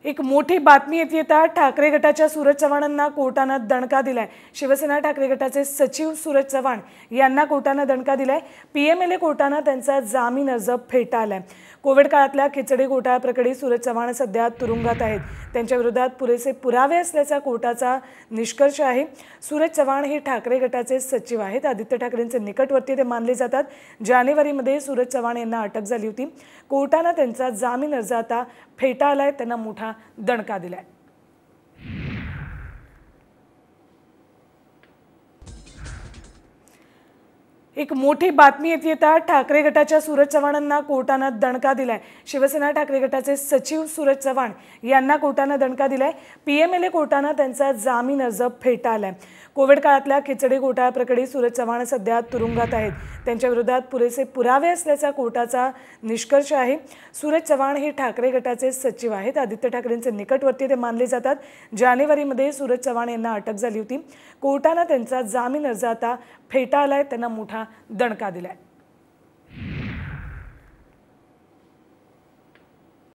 एक मोठी बातमी येते ठाकरे गटाच्या सूरज चव्हाणांना कोर्टानं दणका दिलाय। शिवसेना ठाकरे गटाचे सचिव सूरज चव्हाण यांना कोर्टानं दणका दिलाय। पीएमएलए कोर्टानं त्यांचा जामीन अर्ज फेटाळलाय। कोविड काळातल्या खिचडी घोटाळ्याप्रकरणी सूरज चव्हाण सध्या तुरुंगात आहेत। त्यांच्या विरोधात पुरेसे पुरावे असल्याचा कोर्टाचा निष्कर्ष आहे। सूरज चव्हाण हे ठाकरे गटाचे सचिव आहेत। आदित्य ठाकरेंचे निकटवर्ती ते मानले जातात। जानेवारीमध्ये सूरज चव्हाण यांना अटक झाली होती। कोर्टानं त्यांचा जामीन अर्ज आता फेटाळलाय, त्यांना मोठा दणका दिलाय। एक मोठी बातमी येते ठाकरे गटाच्या सूरज चव्हाणांना कोर्टानं दणका दिलाय। शिवसेना ठाकरे गटाचे सचिव सूरज चव्हाण यांना कोर्टानं दणका दिलाय। पीएमएलए कोर्टानं त्यांचा जामीन अर्ज फेटाळलाय। कोविड काळातल्या खिचडी घोटाळ्याप्रकरणी सूरज चव्हाण सध्या तुरुंगात आहेत। त्यांच्या विरोधात पुरेसे पुरावे असल्याचा कोर्टाचा निष्कर्ष आहे। सूरज चव्हाण हे ठाकरे गटाचे सचिव आहेत। आदित्य ठाकरेंचे निकटवर्ती ते मानले जातात। जानेवारीमध्ये सूरज चव्हाण यांना अटक झाली होती। कोर्टानं त्यांचा जामीन अर्ज आता फेटाळलाय, त्यांना मोठा दणका दिलाय।